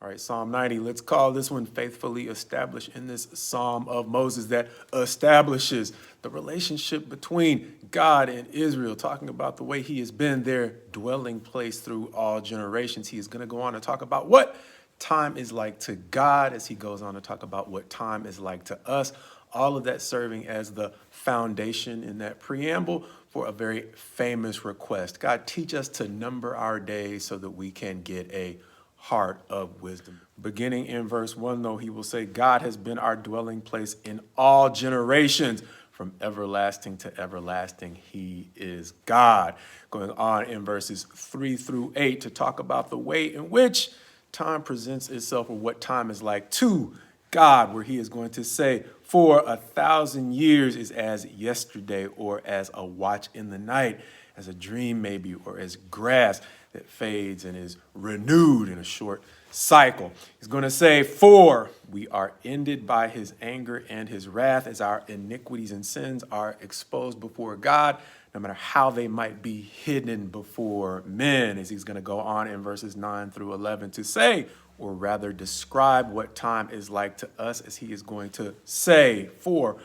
All right, Psalm 90. Let's call this one faithfully established in this Psalm of Moses that establishes the relationship between God and Israel, talking about the way he has been their dwelling place through all generations. He is going to go on to talk about what time is like to God as he goes on to talk about what time is like to us. All of that serving as the foundation in that preamble for a very famous request. God, teach us to number our days so that we can get a heart of wisdom. Beginning in verse 1, though, he will say, God has been our dwelling place in all generations. From everlasting to everlasting, he is God. Going on in verses 3 through 8 to talk about the way in which time presents itself, or what time is like to God, where he is going to say, for 1,000 years is as yesterday, or as a watch in the night, as a dream maybe, or as grass that fades and is renewed in a short cycle. He's going to say, for we are ended by his anger and his wrath, as our iniquities and sins are exposed before God, no matter how they might be hidden before men, as he's going to go on in verses 9 through 11 to say, or rather describe what time is like to us, as he is going to say, for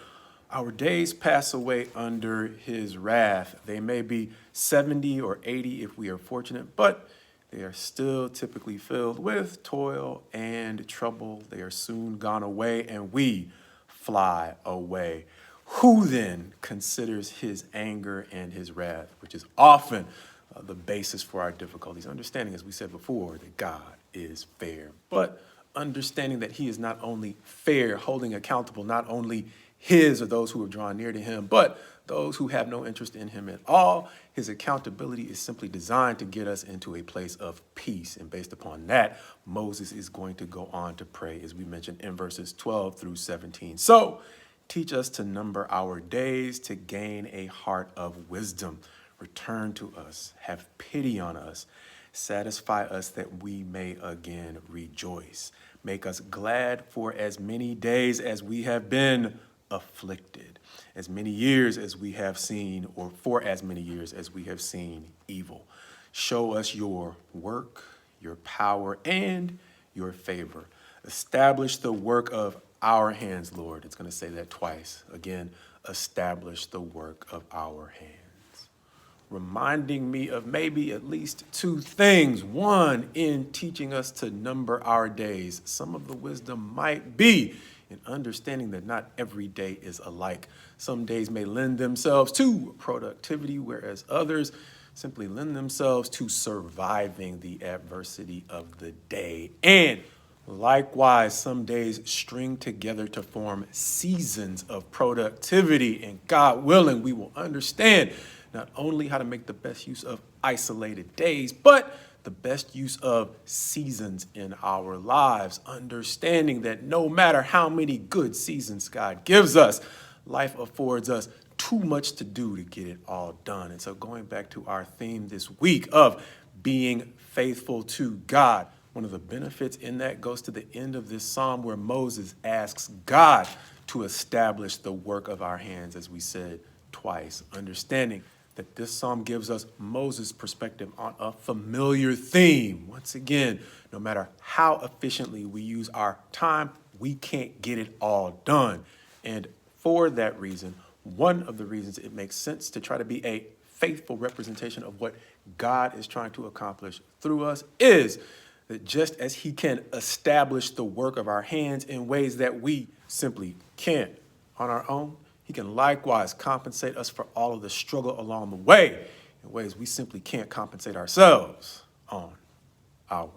our days pass away under his wrath. They may be 70 or 80 if we are fortunate, but they are still typically filled with toil and trouble. They are soon gone away, and we fly away. Who then considers his anger and his wrath, which is often the basis for our difficulties? Understanding, as we said before, that God is fair, but understanding that he is not only fair, holding accountable not only his or those who have drawn near to him, but those who have no interest in him at all. His accountability is simply designed to get us into a place of peace. And based upon that, Moses is going to go on to pray, as we mentioned in verses 12 through 17. So teach us to number our days to gain a heart of wisdom. Return to us, have pity on us, satisfy us that we may again rejoice. Make us glad for as many days as we have been afflicted, as many years as we have seen, or for as many years as we have seen evil. Show us your work, your power, and your favor. Establish the work of our hands, Lord. It's going to say that twice. Again, establish the work of our hands. Reminding me of maybe at least two things. One, in teaching us to number our days. Some of the wisdom might be in understanding that not every day is alike. Some days may lend themselves to productivity, whereas others simply lend themselves to surviving the adversity of the day. And likewise, some days string together to form seasons of productivity. And God willing, we will understand not only how to make the best use of isolated days, but the best use of seasons in our lives, understanding that no matter how many good seasons God gives us, life affords us too much to do to get it all done. And so going back to our theme this week of being faithful to God, one of the benefits in that goes to the end of this psalm where Moses asks God to establish the work of our hands, as we said twice, understanding that this psalm gives us Moses' perspective on a familiar theme. Once again, no matter how efficiently we use our time, we can't get it all done. And for that reason, one of the reasons it makes sense to try to be a faithful representation of what God is trying to accomplish through us is that just as he can establish the work of our hands in ways that we simply can't on our own, he can likewise compensate us for all of the struggle along the way in ways we simply can't compensate ourselves on our